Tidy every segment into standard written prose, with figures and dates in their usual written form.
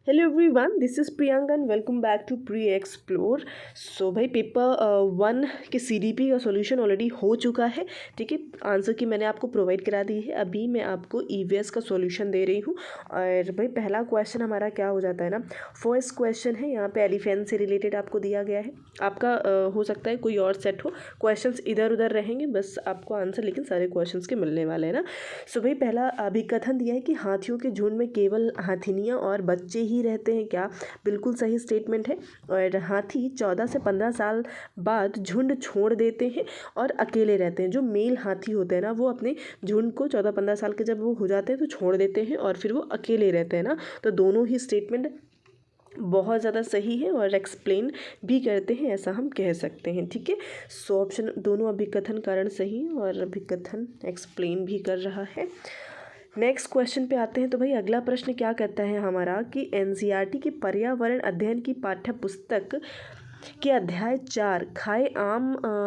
Hello everyone, this is Priyanka and welcome back to pre explore. So भाई paper 1 के CDP का solution already हो चुका है। ठीक है, आंसर की मैंने आपको प्रोवाइड करा दी है। अभी मैं आपको ईवीएस का सॉल्यूशन दे रही हूँ। और भाई पहला क्वेश्चन हमारा क्या हो जाता है ना, फर्स्ट क्वेश्चन है यहाँ पे एलिफेंट से रिलेटेड आपको दिया गया है। आपका हो सकता है कोई और सेट हो, क्वेश्चंस इधर उधर रहेंगे, बस आपको आंसर लेकिन सारे क्वेश्चंस के मिलने वाले हैं ना। सो भाई पहला अभिकथन दिया है कि हाथियों के झुंड में केवल हाथिनियाँ और बच्चे ही रहते हैं क्या? बिल्कुल सही स्टेटमेंट है। और हाथी 14 से 15 साल बाद झुंड छोड़ देते हैं और अकेले रहते हैं। जो मेल हाथी होते हैं ना, वो अपने झुंड को 14-15 साल के जब वो हो जाते हैं तो छोड़ देते हैं और फिर वो अकेले रहते हैं ना। तो दोनों ही स्टेटमेंट बहुत ज़्यादा सही है और एक्सप्लेन भी करते हैं, ऐसा हम कह सकते हैं। ठीक है, सो ऑप्शन दोनों अभिकथन कारण सही है और अभिकथन एक्सप्लेन भी कर रहा है। नेक्स्ट क्वेश्चन पे आते हैं। तो भाई अगला प्रश्न क्या कहता है हमारा कि एनसीईआरटी की पर्यावरण अध्ययन की पाठ्य पुस्तक के अध्याय 4 खाए आम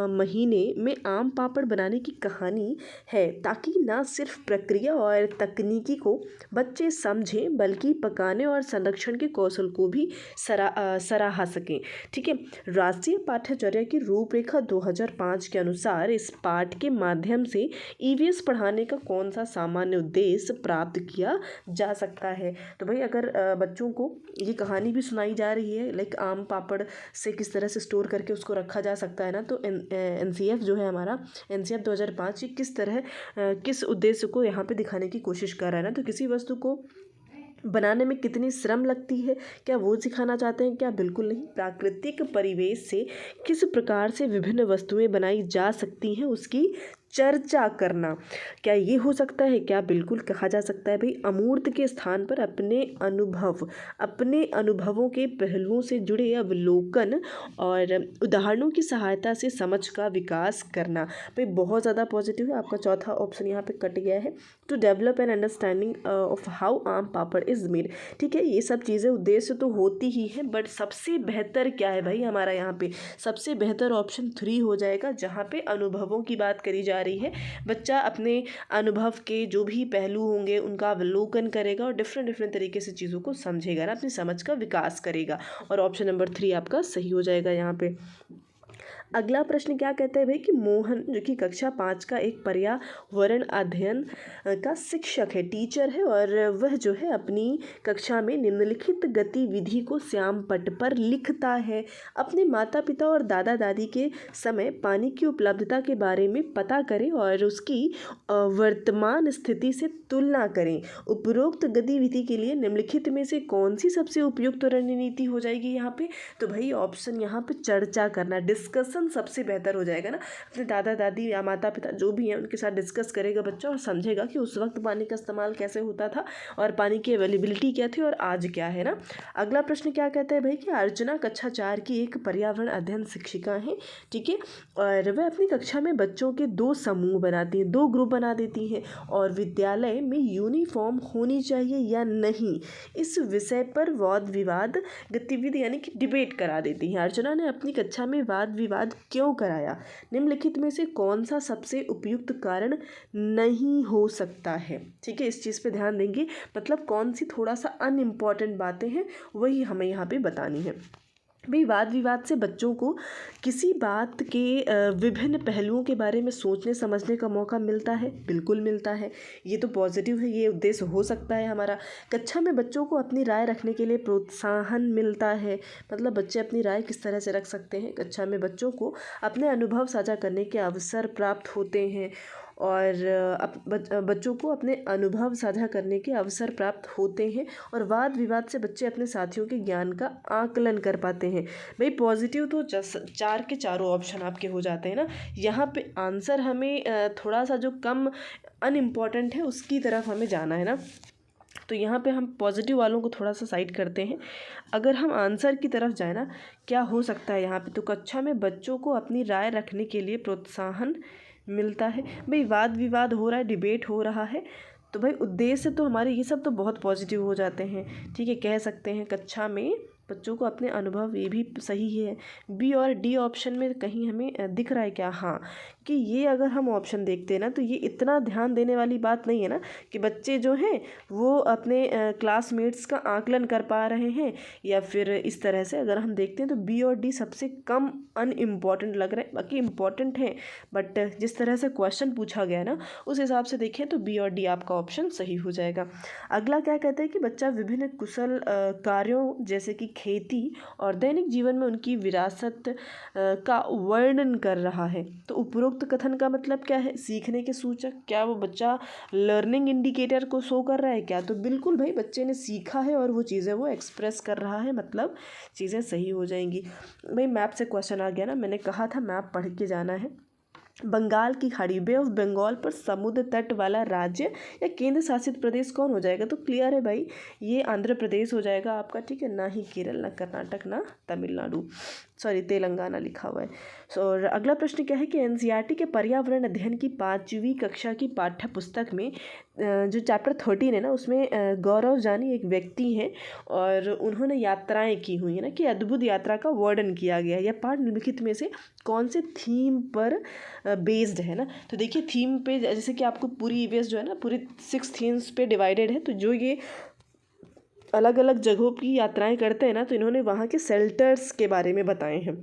महीने में आम पापड़ बनाने की कहानी है, ताकि न सिर्फ प्रक्रिया और तकनीकी को बच्चे समझें बल्कि पकाने और संरक्षण के कौशल को भी सराहा सकें। ठीक है, राष्ट्रीय पाठ्यचर्या की रूपरेखा 2005 के अनुसार इस पाठ के माध्यम से ईवीएस पढ़ाने का कौन सा सामान्य उद्देश्य प्राप्त किया जा सकता है? तो भाई अगर बच्चों को ये कहानी भी सुनाई जा रही है, लाइक आम पापड़ से किस तरह से स्टोर करके उसको रखा जा सकता है ना, तो एनसीएफ जो है हमारा, एनसीएफ 2005 ये किस तरह किस उद्देश्य को यहाँ पे दिखाने की कोशिश कर रहा है ना, तो किसी वस्तु को बनाने में कितनी श्रम लगती है, क्या वो सिखाना चाहते हैं? क्या बिल्कुल नहीं। प्राकृतिक परिवेश से किस प्रकार से विभिन्न वस्तुएं बनाई जा सकती हैं उसकी चर्चा करना, क्या ये हो सकता है? क्या बिल्कुल कहा जा सकता है। भाई अमूर्त के स्थान पर अपने अनुभवों के पहलुओं से जुड़े अवलोकन और उदाहरणों की सहायता से समझ का विकास करना। भाई बहुत ज़्यादा पॉजिटिव है। आपका चौथा ऑप्शन यहाँ पे कट गया है, to develop an understanding of how aam papad is made. ठीक है, ये सब चीज़ें उद्देश्य तो होती ही हैं, बट सबसे बेहतर क्या है भाई हमारा यहाँ पे? सबसे बेहतर ऑप्शन 3 हो जाएगा, जहाँ पे अनुभवों की बात करी जा रही है। बच्चा अपने अनुभव के जो भी पहलू होंगे उनका अवलोकन करेगा और डिफरेंट तरीके से चीज़ों को समझेगा ना, अपनी समझ का विकास करेगा। और ऑप्शन नंबर 3 आपका सही हो जाएगा यहाँ पे। अगला प्रश्न क्या कहता है भाई कि मोहन, जो कि कक्षा 5 का एक पर्यावरण अध्ययन का शिक्षक है, टीचर है, और वह जो है अपनी कक्षा में निम्नलिखित गतिविधि को श्याम पट्ट पर लिखता है। अपने माता पिता और दादा दादी के समय पानी की उपलब्धता के बारे में पता करें और उसकी वर्तमान स्थिति से तुलना करें। उपरोक्त गतिविधि के लिए निम्नलिखित में से कौन सी सबसे उपयुक्त रणनीति हो जाएगी यहाँ पे? तो भाई ऑप्शन यहाँ पे चर्चा करना, डिस्कशन सबसे बेहतर हो जाएगा ना। अपने दादा दादी या माता पिता जो भी हैं उनके साथ डिस्कस करेगा बच्चा और समझेगा कि उस वक्त पानी का इस्तेमाल कैसे होता था और पानी की अवेलेबिलिटी क्या थी और आज क्या है ना। अगला प्रश्न क्या कहता है भाई कि अर्चना कक्षा 4 की एक पर्यावरण अध्ययन शिक्षिका है। ठीक है, और वह अपनी कक्षा में बच्चों के 2 समूह बनाती हैं, 2 ग्रुप बना देती हैं और विद्यालय में यूनिफॉर्म होनी चाहिए या नहीं, इस विषय पर वाद विवाद गतिविधि यानी कि डिबेट करा देती हैं। अर्चना ने अपनी कक्षा में वाद विवाद क्यों कराया? निम्नलिखित में से कौन सा सबसे उपयुक्त कारण नहीं हो सकता है? ठीक है, इस चीज़ पे ध्यान देंगे, मतलब कौन सी थोड़ा सा अनइम्पॉर्टेंट बातें हैं वही हमें यहाँ पे बतानी है। भाई वाद विवाद से बच्चों को किसी बात के विभिन्न पहलुओं के बारे में सोचने समझने का मौका मिलता है, बिल्कुल मिलता है। ये तो पॉजिटिव है, ये उद्देश्य हो सकता है हमारा। कक्षा में बच्चों को अपनी राय रखने के लिए प्रोत्साहन मिलता है, मतलब बच्चे अपनी राय किस तरह से रख सकते हैं। कक्षा में बच्चों को अपने अनुभव साझा करने के अवसर प्राप्त होते हैं और बच्चों को अपने अनुभव साझा करने के अवसर प्राप्त होते हैं और वाद विवाद से बच्चे अपने साथियों के ज्ञान का आकलन कर पाते हैं। भाई पॉजिटिव तो 4 के चारों ऑप्शन आपके हो जाते हैं ना। यहाँ पे आंसर हमें थोड़ा सा जो कम अनइम्पॉर्टेंट है उसकी तरफ हमें जाना है ना, तो यहाँ पे हम पॉजिटिव वालों को थोड़ा सा साइड करते हैं। अगर हम आंसर की तरफ जाए ना, क्या हो सकता है यहाँ पे? तो कक्षा में बच्चों को अपनी राय रखने के लिए प्रोत्साहन मिलता है। भाई वाद विवाद हो रहा है, डिबेट हो रहा है, तो भाई उद्देश्य तो हमारे ये सब तो बहुत पॉजिटिव हो जाते हैं। ठीक है, कह सकते हैं कक्षा में बच्चों को अपने अनुभव, ये भी सही है। बी और डी ऑप्शन में कहीं हमें दिख रहा है क्या? हाँ, कि ये अगर हम ऑप्शन देखते हैं ना तो ये इतना ध्यान देने वाली बात नहीं है ना कि बच्चे जो हैं वो अपने क्लासमेट्स का आकलन कर पा रहे हैं या फिर इस तरह से। अगर हम देखते हैं तो बी और डी सबसे कम अनइम्पॉर्टेंट लग रहे हैं, बाकी इम्पॉर्टेंट हैं बट जिस तरह से क्वेश्चन पूछा गया ना उस हिसाब से देखें तो बी और डी आपका ऑप्शन सही हो जाएगा। अगला क्या कहते हैं कि बच्चा विभिन्न कुशल कार्यों जैसे कि खेती और दैनिक जीवन में उनकी विरासत का वर्णन कर रहा है। तो उपरोक्त कथन का मतलब क्या है? सीखने के सूचक। क्या वो बच्चा लर्निंग इंडिकेटर को शो कर रहा है क्या? तो बिल्कुल भाई, बच्चे ने सीखा है और वो चीज़ें वो एक्सप्रेस कर रहा है, मतलब चीज़ें सही हो जाएंगी। भाई मैप से क्वेश्चन आ गया ना, मैंने कहा था मैप पढ़ के जाना है। बंगाल की खाड़ी, बे ऑफ बंगाल पर समुद्र तट वाला राज्य या केंद्र शासित प्रदेश कौन हो जाएगा? तो क्लियर है भाई, ये आंध्र प्रदेश हो जाएगा आपका, ठीक है, ना ही केरल, ना कर्नाटक, ना तमिलनाडु, सॉरी तेलंगाना लिखा हुआ है। और अगला प्रश्न क्या है कि एनसीईआरटी के पर्यावरण अध्ययन की 5वीं कक्षा की पाठ्य पुस्तक में जो चैप्टर 13 है ना उसमें गौरव जानी एक व्यक्ति हैं और उन्होंने यात्राएं की हुई है ना कि अद्भुत यात्रा का वर्णन किया गया है। यह पाठ निम्नलिखित में से कौन से थीम पर बेस्ड है ना? तो देखिए थीम पे, जैसे कि आपको पूरी ईवीएस जो है ना पूरी 6 थीम्स पे डिवाइडेड है, तो जो ये अलग अलग जगहों की यात्राएं करते हैं ना तो इन्होंने वहाँ के शेल्टर्स के बारे में बताए हैं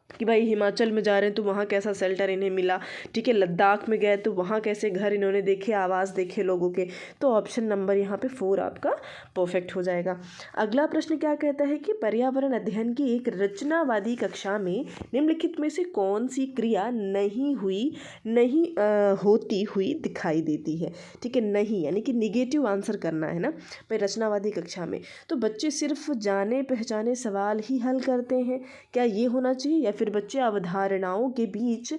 कि भाई हिमाचल में जा रहे हैं तो वहाँ कैसा शेल्टर इन्हें मिला, ठीक है, लद्दाख में गए तो वहाँ कैसे घर इन्होंने देखे, आवाज़ देखे लोगों के। तो ऑप्शन नंबर यहाँ पे 4 आपका परफेक्ट हो जाएगा। अगला प्रश्न क्या कहता है कि पर्यावरण अध्ययन की एक रचनावादी कक्षा में निम्नलिखित में से कौन सी क्रिया नहीं होती हुई दिखाई देती है? ठीक है, नहीं यानी कि निगेटिव आंसर करना है ना भाई रचनावादी कक्षा में। तो बच्चे सिर्फ जाने पहचाने सवाल ही हल करते हैं, क्या ये होना चाहिए? या फिर बच्चे अवधारणाओं के बीच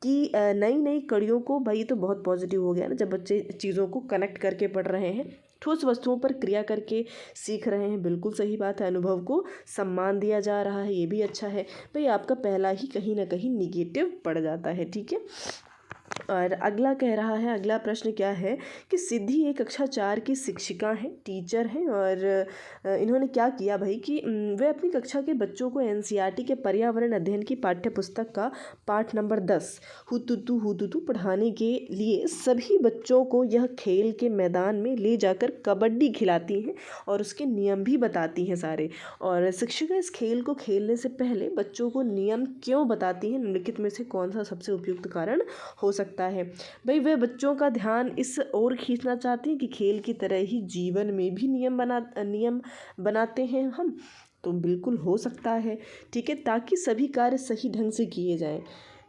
की नई नई कड़ियों को, भाई ये तो बहुत पॉजिटिव हो गया ना, जब बच्चे चीज़ों को कनेक्ट करके पढ़ रहे हैं, ठोस वस्तुओं पर क्रिया करके सीख रहे हैं, बिल्कुल सही बात है। अनुभव को सम्मान दिया जा रहा है, ये भी अच्छा है। भाई आपका पहला ही कहीं ना कहीं निगेटिव पड़ जाता है, ठीक है। और अगला कह रहा है, अगला प्रश्न क्या है कि सिद्धि एक कक्षा 4 की शिक्षिका हैं, टीचर हैं और इन्होंने क्या किया भाई कि वे अपनी कक्षा के बच्चों को एनसीईआरटी के पर्यावरण अध्ययन की पाठ्य पुस्तक का पाठ नंबर 10 हुतुतु पढ़ाने के लिए सभी बच्चों को यह खेल के मैदान में ले जाकर कबड्डी खिलाती हैं और उसके नियम भी बताती हैं सारे। और शिक्षिका इस खेल को खेलने से पहले बच्चों को नियम क्यों बताती हैं? निम्नलिखित में से कौन सा सबसे उपयुक्त कारण हो सकता है? भाई वे बच्चों का ध्यान इस ओर खींचना चाहती हैं कि खेल की तरह ही जीवन में भी नियम बनाते हैं हम, तो बिल्कुल हो सकता है, ठीक है, ताकि सभी कार्य सही ढंग से किए जाएं।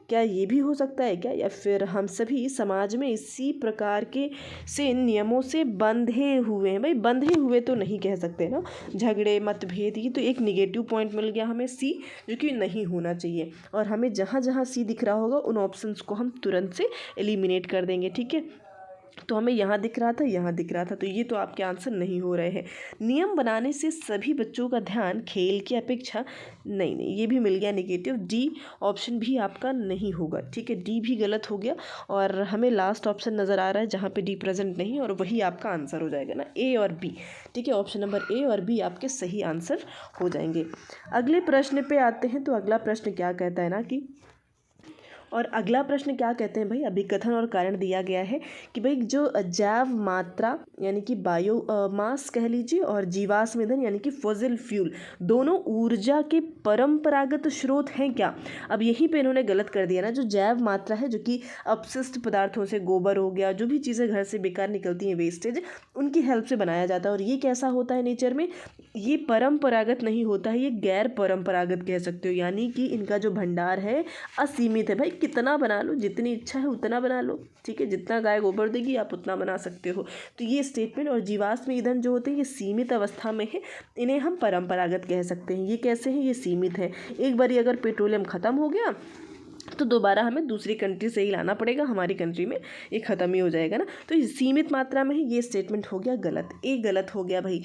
क्या ये भी हो सकता है क्या? या फिर हम सभी समाज में इसी प्रकार के से नियमों से बंधे हुए हैं? भाई बंधे हुए तो नहीं कह सकते ना, झगड़े मतभेद, ये तो एक निगेटिव पॉइंट मिल गया हमें सी, जो कि नहीं होना चाहिए। और हमें जहाँ जहाँ सी दिख रहा होगा उन ऑप्शंस को हम तुरंत से एलिमिनेट कर देंगे, ठीक है। तो हमें यहाँ दिख रहा था, यहाँ दिख रहा था, तो ये तो आपके आंसर नहीं हो रहे हैं। नियम बनाने से सभी बच्चों का ध्यान खेल की अपेक्षा, नहीं, ये भी मिल गया निगेटिव। डी ऑप्शन भी आपका नहीं होगा, ठीक है, डी भी गलत हो गया। और हमें लास्ट ऑप्शन नज़र आ रहा है जहाँ पे डी प्रेजेंट नहीं, और वही आपका आंसर हो जाएगा ना, ए और बी, ठीक है, ऑप्शन नंबर ए और बी आपके सही आंसर हो जाएंगे। अगले प्रश्न पे आते हैं। तो अगला प्रश्न क्या कहता है ना कि, और अगला प्रश्न क्या कहते हैं भाई, अभिकथन और कारण दिया गया है कि भाई जो जैव मात्रा यानी कि बायो मास कह लीजिए और जीवाश्म ईंधन यानी कि फॉसिल फ्यूल दोनों ऊर्जा के परंपरागत स्रोत हैं क्या? अब यहीं पे इन्होंने गलत कर दिया ना, जो जैव मात्रा है जो कि अपशिष्ट पदार्थों से, गोबर हो गया, जो भी चीज़ें घर से बेकार निकलती हैं वेस्टेज, उनकी हेल्प से बनाया जाता है। और ये कैसा होता है नेचर में, ये परंपरागत नहीं होता है, ये गैर परंपरागत कह सकते हो, यानी कि इनका जो भंडार है असीमित है। भाई कितना बना लो, जितनी इच्छा है उतना बना लो, ठीक है, जितना गाय गोबर देगी आप उतना बना सकते हो। तो ये स्टेटमेंट, और जीवाश्म ईंधन जो होते हैं ये सीमित अवस्था में है, इन्हें हम परंपरागत कह सकते हैं। ये कैसे हैं? ये सीमित है, एक बार अगर पेट्रोलियम ख़त्म हो गया तो दोबारा हमें दूसरी कंट्री से ही लाना पड़ेगा, हमारी कंट्री में ये ख़त्म ही हो जाएगा ना। तो सीमित मात्रा में ही, ये स्टेटमेंट हो गया गलत, ए गलत हो गया भाई।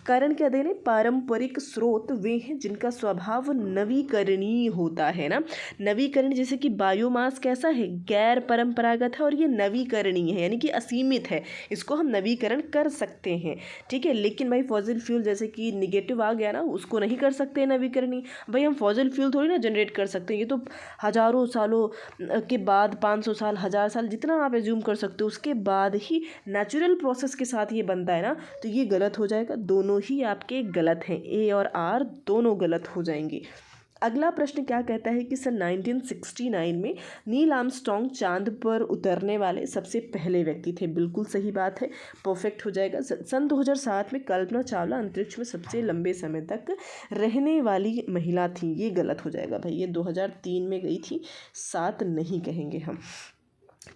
कारण क्या दे रहे हैं, पारंपरिक स्रोत वे हैं जिनका स्वभाव नवीकरणीय होता है ना। नवीकरण जैसे कि बायोमास कैसा है, गैर परंपरागत है और ये नवीकरणीय है, यानी कि असीमित है, इसको हम नवीकरण कर सकते हैं, ठीक है। लेकिन भाई फॉसिल फ्यूल जैसे कि निगेटिव आ गया ना, उसको नहीं कर सकते नवीकरणीय। भाई हम फॉसिल फ्यूल थोड़ी ना जनरेट कर सकते हैं, ये तो हज़ारों सालों के बाद, 500 साल, 1000 साल, जितना आप एज्यूम कर सकते हो, उसके बाद ही नेचुरल प्रोसेस के साथ ये बनता है ना, तो ये गलत हो जाएगा। दोनों ही आपके गलत हैं, ए और आर दोनों गलत हो जाएंगे। अगला प्रश्न क्या कहता है कि सन 1969 में नील आर्मस्ट्रॉन्ग चांद पर उतरने वाले सबसे पहले व्यक्ति थे। बिल्कुल सही बात है, परफेक्ट हो जाएगा। सन 2007 में कल्पना चावला अंतरिक्ष में सबसे लंबे समय तक रहने वाली महिला थी। ये गलत हो जाएगा भाई, ये 2003 में गई थी, 7 नहीं कहेंगे हम,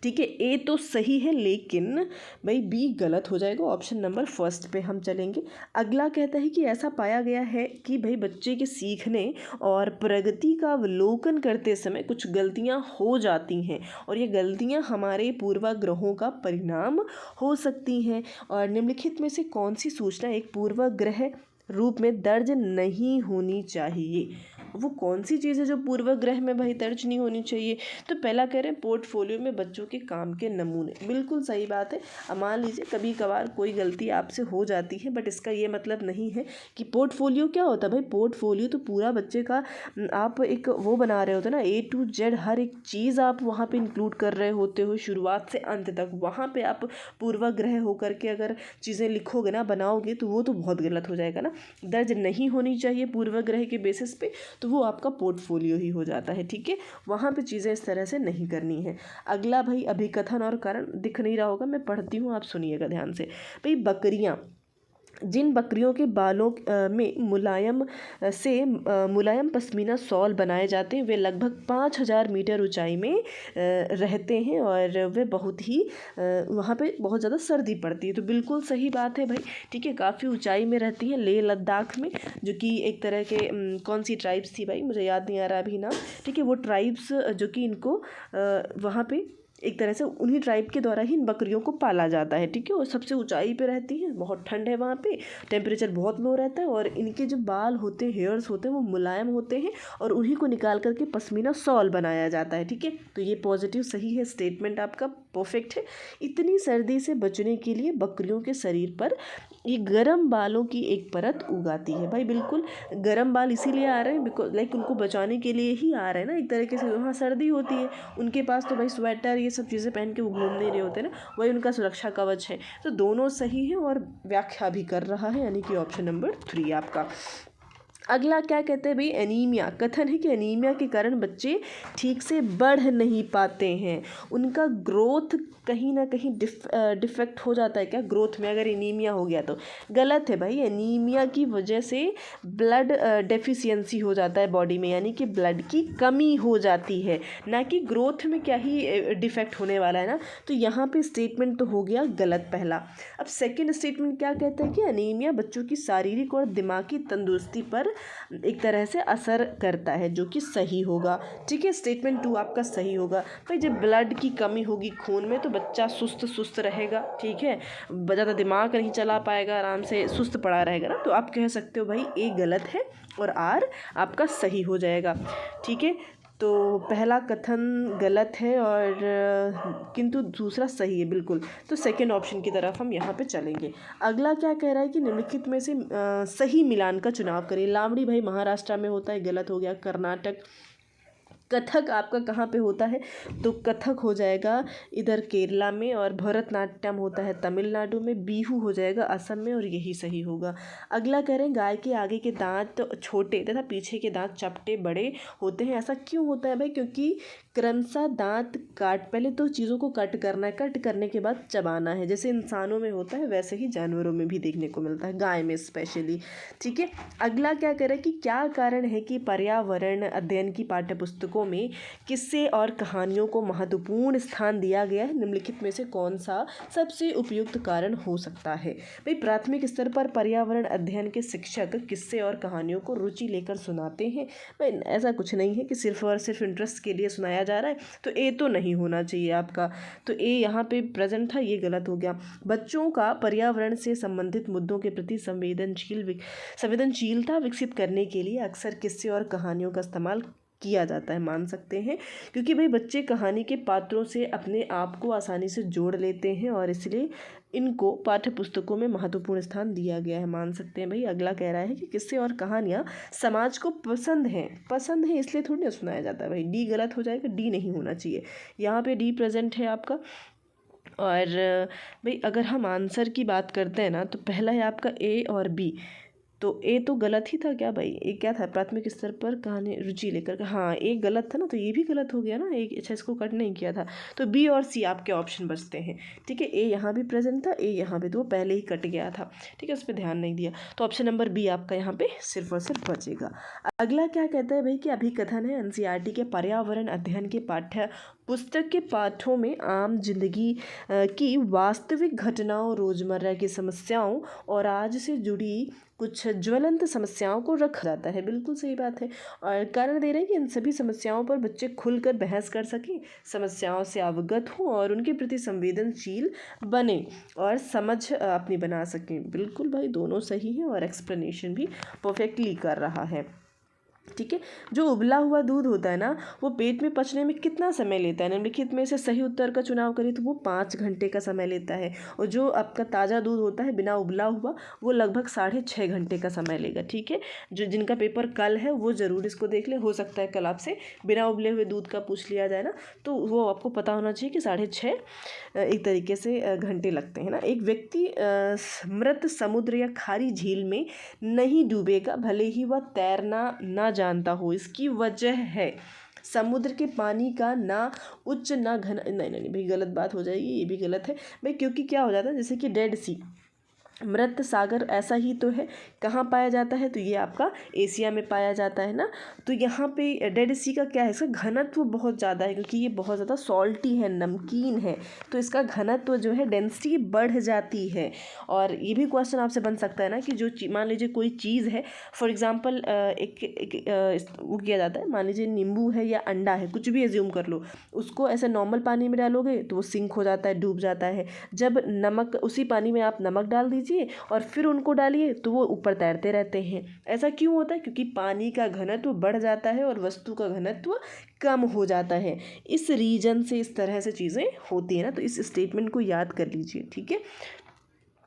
ठीक है। ए तो सही है लेकिन भाई बी गलत हो जाएगा। ऑप्शन नंबर फर्स्ट पे हम चलेंगे। अगला कहता है कि ऐसा पाया गया है कि भाई बच्चे के सीखने और प्रगति का अवलोकन करते समय कुछ गलतियां हो जाती हैं और ये गलतियां हमारे पूर्वाग्रहों का परिणाम हो सकती हैं। और निम्नलिखित में से कौन सी सूचना एक पूर्वाग्रह रूप में दर्ज नहीं होनी चाहिए? वो कौन सी चीज़ है जो पूर्वाग्रह में भाई दर्ज नहीं होनी चाहिए? तो पहला कह रहे हैं पोर्टफोलियो में बच्चों के काम के नमूने। बिल्कुल सही बात है। अब मान लीजिए कभी कभार कोई गलती आपसे हो जाती है, बट इसका ये मतलब नहीं है कि पोर्टफोलियो क्या होता है भाई। पोर्टफोलियो तो पूरा बच्चे का आप एक वो बना रहे होते ना, A to Z हर एक चीज़ आप वहाँ पे इंक्लूड कर रहे होते हो शुरुआत से अंत तक। वहाँ पे आप पूर्वाग्रह होकर के अगर चीज़ें लिखोगे ना, बनाओगे, तो वो तो बहुत गलत हो जाएगा ना। दर्ज नहीं होनी चाहिए पूर्वाग्रह के बेसिस पे, तो वो आपका पोर्टफोलियो ही हो जाता है, ठीक है। वहाँ पे चीज़ें इस तरह से नहीं करनी है। अगला भाई अभिकथन और कारण दिख नहीं रहा होगा, मैं पढ़ती हूँ, आप सुनिएगा ध्यान से। भाई बकरियाँ, जिन बकरियों के बालों में मुलायम पश्मीना सॉल बनाए जाते हैं, वे लगभग 5000 मीटर ऊंचाई में रहते हैं और वे बहुत ही वहाँ पे बहुत ज़्यादा सर्दी पड़ती है। तो बिल्कुल सही बात है भाई, ठीक है। काफ़ी ऊंचाई में रहती है लेह लद्दाख में, जो कि एक तरह के कौन सी ट्राइब्स थी भाई, मुझे याद नहीं आ रहा अभी नाम, ठीक है। वो ट्राइब्स जो कि इनको वहाँ पे एक तरह से उन्हीं ट्राइब के द्वारा ही इन बकरियों को पाला जाता है, ठीक है। और सबसे ऊंचाई पे रहती हैं, बहुत ठंड है वहाँ पे, टेम्परेचर बहुत लो रहता है और इनके जो बाल होते हैं, हेयर्स होते हैं, वो मुलायम होते हैं और उन्हीं को निकाल करके पश्मीना सॉल बनाया जाता है, ठीक है। तो ये पॉजिटिव सही है, स्टेटमेंट आपका परफेक्ट है। इतनी सर्दी से बचने के लिए बकरियों के शरीर पर ये गर्म बालों की एक परत उगाती है। भाई बिल्कुल गर्म बाल इसीलिए आ रहे हैं बिकॉज लाइक उनको बचाने के लिए ही आ रहे हैं ना, एक तरीके से। वहाँ सर्दी होती है, उनके पास तो भाई स्वेटर ये सब चीज़ें पहन के वो घूम नहीं रहे होते ना, वही उनका सुरक्षा कवच है। तो दोनों सही है और व्याख्या भी कर रहा है, यानी कि ऑप्शन नंबर 3 आपका। अगला क्या कहते हैं भाई, एनीमिया। कथन है कि एनीमिया के कारण बच्चे ठीक से बढ़ नहीं पाते हैं, उनका ग्रोथ कहीं ना कहीं डिफेक्ट हो जाता है क्या ग्रोथ में, अगर एनीमिया हो गया तो? गलत है भाई। एनीमिया की वजह से ब्लड डेफिशिएंसी हो जाता है बॉडी में, यानी कि ब्लड की कमी हो जाती है, ना कि ग्रोथ में क्या ही डिफेक्ट होने वाला है ना। तो यहाँ पे स्टेटमेंट तो हो गया गलत पहला। अब सेकंड स्टेटमेंट क्या कहता है कि एनीमिया बच्चों की शारीरिक और दिमागी तंदुरुस्ती पर एक तरह से असर करता है, जो कि सही होगा, ठीक है। स्टेटमेंट 2 आपका सही होगा। भाई जब ब्लड की कमी होगी खून में तो बच्चा सुस्त रहेगा, ठीक है, ज़्यादा दिमाग नहीं चला पाएगा, आराम से सुस्त पड़ा रहेगा ना। तो आप कह सकते हो भाई ए गलत है और आर आपका सही हो जाएगा, ठीक है। तो पहला कथन गलत है और किंतु दूसरा सही है बिल्कुल। तो सेकंड ऑप्शन की तरफ हम यहाँ पे चलेंगे। अगला क्या कह रहा है कि निम्नलिखित में से सही मिलान का चुनाव करें। लावणी भाई महाराष्ट्र में होता है, गलत हो गया। कर्नाटक। कथक आपका कहाँ पे होता है, तो कथक हो जाएगा इधर केरला में, और भरतनाट्यम होता है तमिलनाडु में, बिहू हो जाएगा असम में, और यही सही होगा। अगला कह रहे हैं गाय के आगे के दांत छोटे तथा पीछे के दांत चपटे बड़े होते हैं, ऐसा क्यों होता है भाई? क्योंकि क्रमशः दांत पहले तो चीज़ों को कट करना है, कट करने के बाद चबाना है, जैसे इंसानों में होता है वैसे ही जानवरों में भी देखने को मिलता है, गाय में स्पेशली, ठीक है। अगला क्या कह रहा है कि क्या कारण है कि पर्यावरण अध्ययन की पाठ्यपुस्तकों में किस्से और कहानियों को महत्वपूर्ण स्थान दिया गया है? निम्नलिखित में से कौन सा सबसे उपयुक्त कारण हो सकता है? भाई प्राथमिक स्तर पर पर्यावरण अध्ययन के शिक्षक किस्से और कहानियों को रुचि लेकर सुनाते हैं। भाई ऐसा कुछ नहीं है कि सिर्फ और सिर्फ इंटरेस्ट के लिए सुनाया जा रहा है, तो ए तो नहीं होना चाहिए आपका। तो ए यहाँ पे प्रेजेंट था, ये गलत हो गया। बच्चों का पर्यावरण से संबंधित मुद्दों के प्रति संवेदनशीलता विकसित करने के लिए अक्सर किस्से और कहानियों का इस्तेमाल किया जाता है, मान सकते हैं, क्योंकि भाई बच्चे कहानी के पात्रों से अपने आप को आसानी से जोड़ लेते हैं और इसलिए इनको पाठ्य पुस्तकों में महत्वपूर्ण स्थान दिया गया है, मान सकते हैं। भाई अगला कह रहा है कि किस्से और कहानियाँ समाज को पसंद है इसलिए थोड़ी ना सुनाया जाता है। भाई डी गलत हो जाएगा, डी नहीं होना चाहिए, यहाँ पे डी प्रेजेंट है आपका। और भाई अगर हम आंसर की बात करते हैं ना, तो पहला है आपका ए और बी, तो ए तो गलत ही था क्या भाई, ए क्या था, प्राथमिक स्तर पर कहानी रुचि लेकर, हाँ ए गलत था ना, तो ये भी गलत हो गया ना, एक अच्छा इसको कट नहीं किया था, तो बी और सी आपके ऑप्शन बचते हैं। ठीक है, ए यहाँ भी प्रेजेंट था, ए यहाँ पे, तो वो पहले ही कट गया था। ठीक है, उस पर ध्यान नहीं दिया, तो ऑप्शन नंबर बी आपका यहाँ पे सिर्फ और सिर्फ बचेगा। अगला क्या कहता है भाई कि अभिकथन है एनसीईआरटी के पर्यावरण अध्ययन के पाठ्य पुस्तक के पाठों में आम जिंदगी की वास्तविक घटनाओं, रोजमर्रा की समस्याओं और आज से जुड़ी कुछ ज्वलंत समस्याओं को रखा जाता है। बिल्कुल सही बात है, और कारण दे रहे हैं कि इन सभी समस्याओं पर बच्चे खुलकर बहस कर सकें, समस्याओं से अवगत हों और उनके प्रति संवेदनशील बने और समझ अपनी बना सकें। बिल्कुल भाई दोनों सही है, और एक्सप्लेनेशन भी परफेक्टली कर रहा है। ठीक है, जो उबला हुआ दूध होता है ना, वो पेट में पचने में कितना समय लेता है, निम्नलिखित में से सही उत्तर का चुनाव करें तो वो 5 घंटे का समय लेता है, और जो आपका ताज़ा दूध होता है बिना उबला हुआ, वो लगभग 6.5 घंटे का समय लेगा। ठीक है, जो जिनका पेपर कल है वो ज़रूर इसको देख लें, हो सकता है कल आपसे बिना उबले हुए दूध का पूछ लिया जाए ना, तो वो आपको पता होना चाहिए कि 6.5 एक तरीके से घंटे लगते हैं ना। एक व्यक्ति मृत समुद्र या खारी झील में नहीं डूबेगा भले ही वह तैरना ना जानता हो। इसकी वजह है समुद्र के पानी का ना उच्च ना घन, नहीं भाई गलत बात हो जाएगी, ये भी गलत है भाई, क्योंकि क्या हो जाता है जैसे कि डेड सी, मृत सागर ऐसा ही तो है, कहाँ पाया जाता है, तो ये आपका एशिया में पाया जाता है ना। तो यहाँ पे डेड सी का क्या है, इसका घनत्व बहुत ज़्यादा है, क्योंकि ये बहुत ज़्यादा सॉल्टी है, नमकीन है, तो इसका घनत्व जो है डेंसिटी बढ़ जाती है। और ये भी क्वेश्चन आपसे बन सकता है ना कि जो मान लीजिए कोई चीज़ है, फॉर एग्जाम्पल वो किया जाता है, मान लीजिए नींबू है या अंडा है, कुछ भी एज्यूम कर लो, उसको ऐसे नॉर्मल पानी में डालोगे तो वो सिंक हो जाता है, डूब जाता है। जब नमक, उसी पानी में आप नमक डाल दीजिए और फिर उनको डालिए तो वो ऊपर तैरते रहते हैं। ऐसा क्यों होता है, क्योंकि पानी का घनत्व बढ़ जाता है और वस्तु का घनत्व कम हो जाता है। इस रीजन से इस तरह से चीज़ें होती है ना, तो इस स्टेटमेंट को याद कर लीजिए। ठीक है,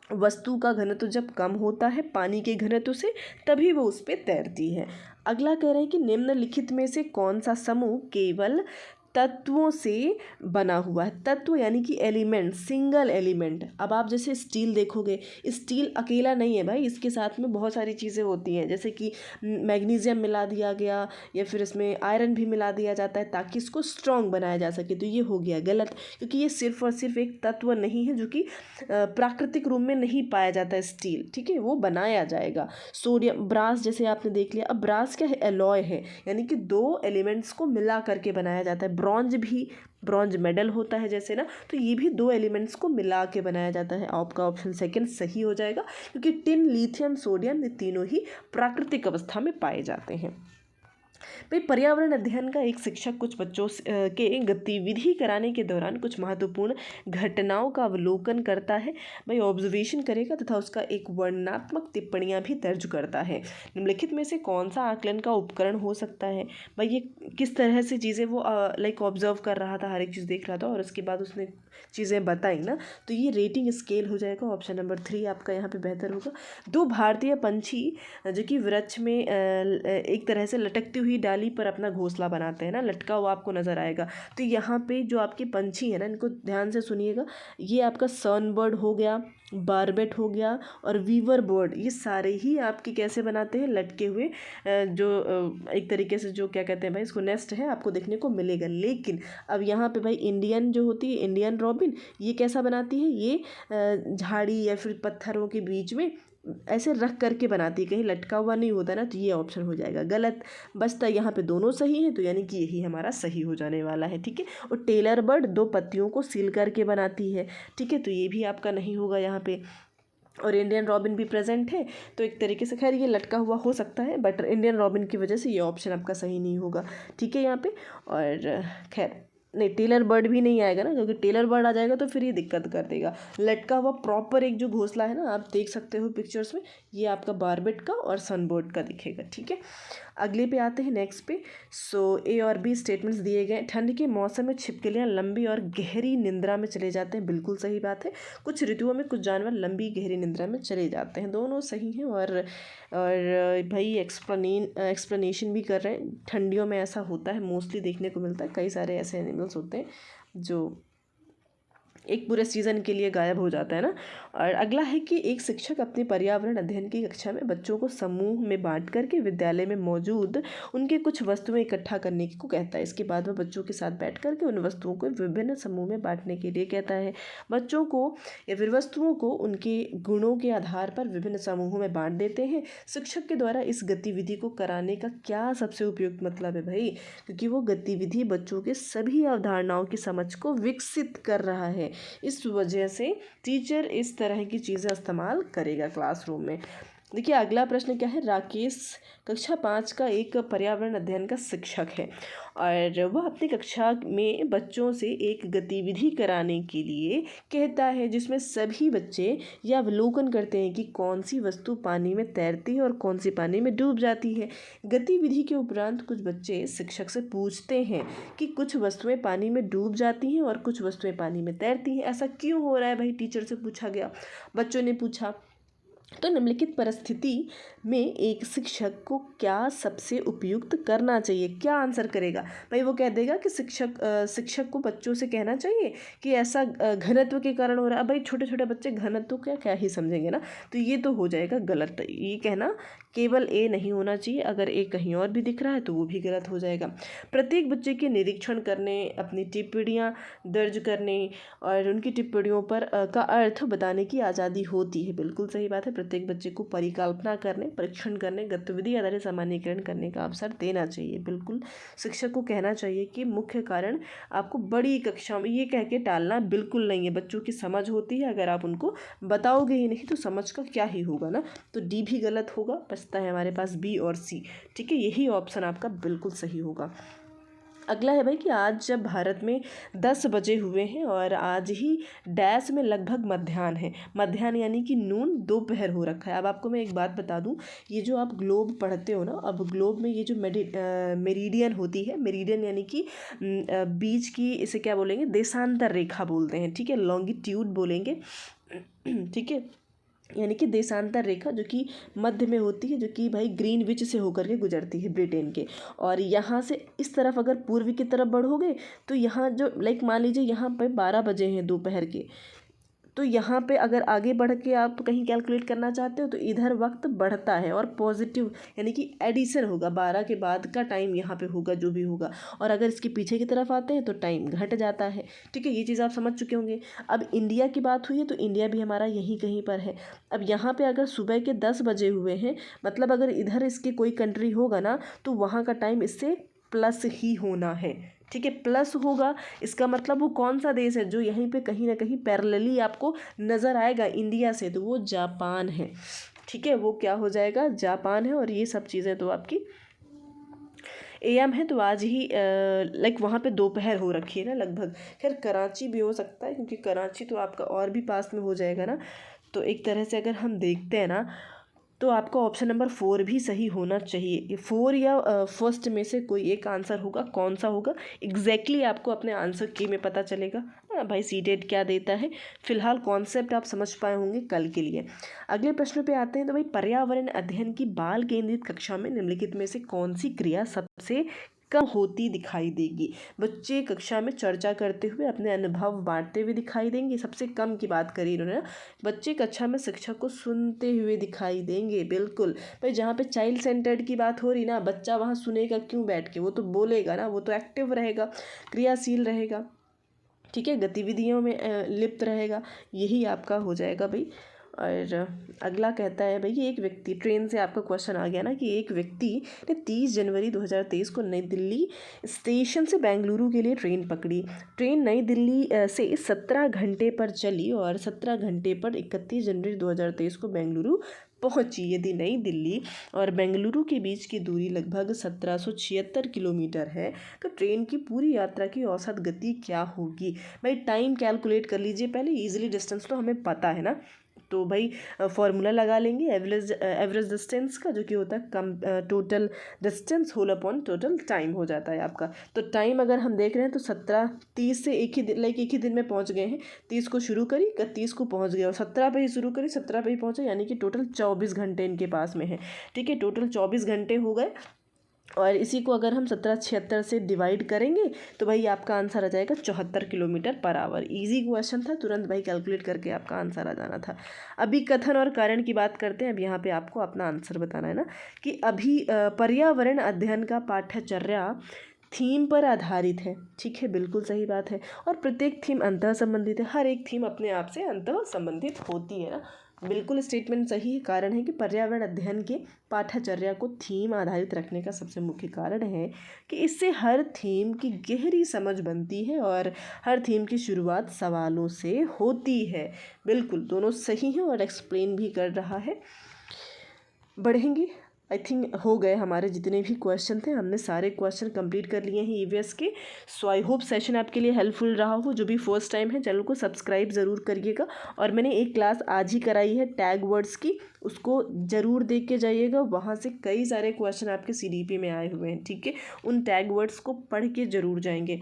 वस्तु का घनत्व जब कम होता है पानी के घनत्व से, तभी वो उस पर तैरती है। अगला कह रहे हैं कि निम्नलिखित में से कौन सा समूह केवल तत्वों से बना हुआ है। तत्व यानी कि एलिमेंट, सिंगल एलिमेंट। अब आप जैसे स्टील देखोगे, स्टील अकेला नहीं है भाई, इसके साथ में बहुत सारी चीज़ें होती हैं, जैसे कि मैग्नीशियम मिला दिया गया या फिर इसमें आयरन भी मिला दिया जाता है ताकि इसको स्ट्रॉन्ग बनाया जा सके। तो ये हो गया गलत, क्योंकि ये सिर्फ और सिर्फ एक तत्व नहीं है जो कि प्राकृतिक रूप में नहीं पाया जाता है स्टील। ठीक है, वो बनाया जाएगा। सोडियम, ब्रास जैसे आपने देख लिया। अब ब्रास क्या है, एलॉय है, यानी कि 2 एलिमेंट्स को मिला करके बनाया जाता है। ब्रॉन्ज भी, ब्रॉन्ज मेडल होता है जैसे ना, तो ये भी 2 एलिमेंट्स को मिला के बनाया जाता है। आपका ऑप्शन सेकंड सही हो जाएगा, क्योंकि टिन, लिथियम, सोडियम ये तीनों ही प्राकृतिक अवस्था में पाए जाते हैं। भाई पर्यावरण अध्ययन का एक शिक्षक कुछ बच्चों के गतिविधि कराने के दौरान कुछ महत्वपूर्ण घटनाओं का अवलोकन करता है। भाई ऑब्जर्वेशन करेगा तथा उसका एक वर्णनात्मक टिप्पणियाँ भी दर्ज करता है। निम्नलिखित में से कौन सा आकलन का उपकरण हो सकता है। भाई ये किस तरह से चीज़ें वो लाइक ऑब्जर्व कर रहा था, हर एक चीज़ देख रहा था और उसके बाद उसने चीज़ें बताई ना, तो ये रेटिंग स्केल हो जाएगा। ऑप्शन नंबर 3 आपका यहाँ पे बेहतर होगा। 2 भारतीय पंछी जो कि वृक्ष में एक तरह से लटकती हुई डाली पर अपना घोंसला बनाते हैं ना, लटका हुआ आपको नज़र आएगा। तो यहाँ पे जो आपके पंछी है ना, इनको ध्यान से सुनिएगा। ये आपका सनबर्ड हो गया, बारबेट हो गया और वीवर बर्ड, ये सारे ही आपके कैसे बनाते हैं, लटके हुए, जो एक तरीके से जो क्या कहते हैं भाई, इसको नेस्ट है, आपको देखने को मिलेगा। लेकिन अब यहाँ पे भाई इंडियन जो होती है, इंडियन रॉबिन, ये कैसा बनाती है, ये झाड़ी या फिर पत्थरों के बीच में ऐसे रख करके बनाती है, कहीं लटका हुआ नहीं होता ना, तो ये ऑप्शन हो जाएगा गलत। बचता यहाँ पे दोनों सही है, तो यानी कि यही हमारा सही हो जाने वाला है। ठीक है, और टेलर बर्ड 2 पत्तियों को सील करके बनाती है। ठीक है, तो ये भी आपका नहीं होगा यहाँ पे। और इंडियन रॉबिन भी प्रेजेंट है, तो एक तरीके से खैर ये लटका हुआ हो सकता है, बट इंडियन रॉबिन की वजह से ये ऑप्शन आपका सही नहीं होगा, ठीक है यहाँ पे। और खैर नहीं, टेलर बर्ड भी नहीं आएगा ना, क्योंकि टेलर बर्ड आ जाएगा तो फिर ये दिक्कत कर देगा। लटका हुआ प्रॉपर एक जो घोंसला है ना, आप देख सकते हो पिक्चर्स में, ये आपका बारबेट का और सनबर्ड का दिखेगा, ठीक है। अगले पे आते हैं, नेक्स्ट पे। सो ए और बी स्टेटमेंट्स दिए गए। ठंड के मौसम में छिपकलियाँ लंबी और गहरी निंद्रा में चले जाते हैं, बिल्कुल सही बात है। कुछ ऋतुओं में कुछ जानवर लंबी गहरी निंद्रा में चले जाते हैं, दोनों सही हैं। और भाई एक्सप्लेनेशन भी कर रहे हैं, ठंडियों में ऐसा होता है, मोस्टली देखने को मिलता है, कई सारे ऐसे एनिमल्स होते हैं जो एक पूरे सीज़न के लिए गायब हो जाता है ना। और अगला है कि एक शिक्षक अपने पर्यावरण अध्ययन की कक्षा में बच्चों को समूह में बांट करके विद्यालय में मौजूद उनके कुछ वस्तुएं इकट्ठा करने को कहता है। इसके बाद वह बच्चों के साथ बैठ करके उन वस्तुओं को विभिन्न समूह में बांटने के लिए कहता है। बच्चों को या फिर वस्तुओं को उनके गुणों के आधार पर विभिन्न समूहों में बांट देते हैं। शिक्षक के द्वारा इस गतिविधि को कराने का क्या सबसे उपयुक्त मतलब है भाई, क्योंकि वो गतिविधि बच्चों के सभी अवधारणाओं की समझ को विकसित कर रहा है, इस वजह से टीचर इस तरह की चीज़ें इस्तेमाल करेगा क्लासरूम में। देखिए अगला प्रश्न क्या है। राकेश कक्षा 5 का एक पर्यावरण अध्ययन का शिक्षक है और वह अपनी कक्षा में बच्चों से एक गतिविधि कराने के लिए कहता है जिसमें सभी बच्चे यह अवलोकन करते हैं कि कौन सी वस्तु पानी में तैरती है और कौन सी पानी में डूब जाती है। गतिविधि के उपरांत कुछ बच्चे शिक्षक से पूछते हैं कि कुछ वस्तुएं पानी में डूब जाती हैं और कुछ वस्तुएं पानी में तैरती हैं, ऐसा क्यों हो रहा है भाई, टीचर से पूछा गया, बच्चों ने पूछा। तो निम्नलिखित परिस्थिति में एक शिक्षक को क्या सबसे उपयुक्त करना चाहिए, क्या आंसर करेगा भाई। वो कह देगा कि शिक्षक को बच्चों से कहना चाहिए कि ऐसा घनत्व के कारण हो रहा है। भाई छोटे छोटे बच्चे घनत्व क्या क्या ही समझेंगे ना, तो ये तो हो जाएगा गलत। ये कहना केवल ए नहीं होना चाहिए, अगर ए कहीं और भी दिख रहा है तो वो भी गलत हो जाएगा। प्रत्येक बच्चे के निरीक्षण करने, अपनी टिप्पणियाँ दर्ज करने और उनकी टिप्पणियों पर का अर्थ बताने की आज़ादी होती है, बिल्कुल सही बात है। प्रत्येक बच्चे को परिकल्पना करने, परीक्षण करने, गतिविधि आधारित सामान्यीकरण करने का अवसर देना चाहिए। बिल्कुल शिक्षक को कहना चाहिए कि मुख्य कारण आपको बड़ी कक्षा में ये कह के टालना बिल्कुल नहीं है। बच्चों की समझ होती है, अगर आप उनको बताओगे ही नहीं तो समझ का क्या ही होगा ना। तो डी भी गलत होगा, बचता है हमारे पास बी और सी, ठीक है। यही ऑप्शन आपका बिल्कुल सही होगा। अगला है भाई कि आज जब भारत में 10 बजे हुए हैं और आज ही डैश में लगभग मध्याह्न है। मध्याह्न यानी कि नून, दोपहर हो रखा है। अब आपको मैं एक बात बता दूं, ये जो आप ग्लोब पढ़ते हो ना, अब ग्लोब में ये जो मेरिडियन होती है, मेरिडियन यानी कि बीच की, इसे क्या बोलेंगे, देशांतर रेखा बोलते हैं, ठीक है, लॉन्गिट्यूड बोलेंगे, ठीक है, यानी कि देशांतर रेखा जो कि मध्य में होती है, जो कि भाई ग्रीनविच से होकर के गुजरती है ब्रिटेन के। और यहाँ से इस तरफ अगर पूर्वी की तरफ बढ़ोगे तो यहाँ जो लाइक मान लीजिए यहाँ पे 12 बजे हैं दोपहर के, तो यहाँ पे अगर आगे बढ़ के आप कहीं कैलकुलेट करना चाहते हो तो इधर वक्त बढ़ता है और पॉजिटिव यानी कि एडिशन होगा, 12 के बाद का टाइम यहाँ पे होगा जो भी होगा। और अगर इसके पीछे की तरफ आते हैं तो टाइम घट जाता है, ठीक है। ये चीज़ आप समझ चुके होंगे। अब इंडिया की बात हुई है तो इंडिया भी हमारा यहीं कहीं पर है। अब यहाँ पर अगर सुबह के 10 बजे हुए हैं, मतलब अगर इधर इसके कोई कंट्री होगा ना तो वहाँ का टाइम इससे प्लस ही होना है, ठीक है, प्लस होगा। इसका मतलब वो कौन सा देश है जो यहीं पे कहीं ना कहीं पैरेलली आपको नज़र आएगा इंडिया से, तो वो जापान है, ठीक है। वो क्या हो जाएगा, जापान है। और ये सब चीज़ें तो आपकी एएम है, तो आज ही लाइक वहाँ पे दोपहर हो रखी है ना लगभग। खैर कराची भी हो सकता है क्योंकि कराची तो आपका और भी पास में हो जाएगा ना। तो एक तरह से अगर हम देखते हैं ना तो आपका ऑप्शन नंबर 4 भी सही होना चाहिए। ये 4 या फर्स्ट में से कोई एक आंसर होगा, कौन सा होगा एग्जैक्टली आपको अपने आंसर की में पता चलेगा। भाई सीटेट क्या देता है, फिलहाल कॉन्सेप्ट आप समझ पाए होंगे कल के लिए। अगले प्रश्न पे आते हैं। तो भाई पर्यावरण अध्ययन की बाल केंद्रित कक्षा में निम्नलिखित में से कौन सी क्रिया सबसे कम होती दिखाई देगी। बच्चे कक्षा में चर्चा करते हुए अपने अनुभव बांटते हुए दिखाई देंगे, सबसे कम की बात करी इन्होंने। बच्चे कक्षा में शिक्षक को सुनते हुए दिखाई देंगे, बिल्कुल भाई। जहाँ पे चाइल्ड सेंटर्ड की बात हो रही ना, बच्चा वहाँ सुनेगा क्यों बैठ के, वो तो बोलेगा ना, वो तो एक्टिव रहेगा, क्रियाशील रहेगा, ठीक है, गतिविधियों में लिप्त रहेगा। यही आपका हो जाएगा भाई और अगला कहता है भाई, एक व्यक्ति, ट्रेन से आपका क्वेश्चन आ गया ना, कि एक व्यक्ति ने 30 जनवरी 2023 को नई दिल्ली स्टेशन से बेंगलुरु के लिए ट्रेन पकड़ी। ट्रेन नई दिल्ली से 17 घंटे पर चली और 17 घंटे पर 31 जनवरी 2023 को बेंगलुरु पहुंची। यदि नई दिल्ली और बेंगलुरु के बीच की दूरी लगभग 1776 किलोमीटर है तो ट्रेन की पूरी यात्रा की औसत गति क्या होगी। भाई टाइम कैलकुलेट कर लीजिए पहले, इजीली डिस्टेंस तो हमें पता है ना, तो भाई फॉर्मूला लगा लेंगे एवरेज डिस्टेंस का, जो कि होता है कम total distance whole upon total time हो जाता है आपका। तो टाइम अगर हम देख रहे हैं तो 30 से एक ही दिन में पहुंच गए हैं। 30 को शुरू करी, 31 को पहुंच गए, और 17 पे ही शुरू करी, 17 पे ही पहुंचे, यानी कि टोटल 24 घंटे इनके पास में है। ठीक है, टोटल 24 घंटे हो गए, और इसी को अगर हम 1776 से डिवाइड करेंगे तो भाई आपका आंसर आ जाएगा 74 kilometre per hour. Easy question था, तुरंत भाई कैलकुलेट करके आपका आंसर आ जाना था। अभी कथन और कारण की बात करते हैं। अब यहाँ पे आपको अपना आंसर बताना है ना, कि अभी पर्यावरण अध्ययन का पाठ्यचर्या थीम पर आधारित है। ठीक है, बिल्कुल सही बात है, और प्रत्येक थीम अंतः संबंधित है। हर एक थीम अपने आप से अंतः संबंधित होती है ना, बिल्कुल स्टेटमेंट सही है। कारण है कि पर्यावरण अध्ययन के पाठ्यचर्या को थीम आधारित रखने का सबसे मुख्य कारण है कि इससे हर थीम की गहरी समझ बनती है और हर थीम की शुरुआत सवालों से होती है। बिल्कुल दोनों सही हैं और एक्सप्लेन भी कर रहा है। बढ़ेंगे, आई थिंक हो गए हमारे जितने भी क्वेश्चन थे, हमने सारे क्वेश्चन कंप्लीट कर लिए हैं ईवीएस के। सो आई होप सेशन आपके लिए हेल्पफुल रहा हो। जो भी फर्स्ट टाइम है चैनल को सब्सक्राइब ज़रूर करिएगा, और मैंने एक क्लास आज ही कराई है टैग वर्ड्स की, उसको ज़रूर देख के जाइएगा। वहाँ से कई सारे क्वेश्चन आपके सीडीपी में आए हुए हैं। ठीक है, उन टैग वर्ड्स को पढ़ के ज़रूर जाएंगे,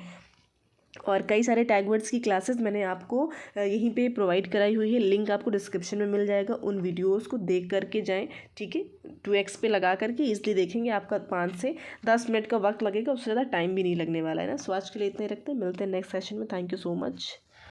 और कई सारे टैग वर्ड्स की क्लासेस मैंने आपको यहीं पे प्रोवाइड कराई हुई है। लिंक आपको डिस्क्रिप्शन में मिल जाएगा, उन वीडियोस को देख करके जाएं। ठीक है, 2x पे लगा करके ईजिली देखेंगे, आपका 5 से 10 मिनट का वक्त लगेगा, उससे ज़्यादा टाइम भी नहीं लगने वाला है ना। सो आज के लिए इतने रखते हैं, मिलते हैं नेक्स्ट सेशन में। Thank you so much.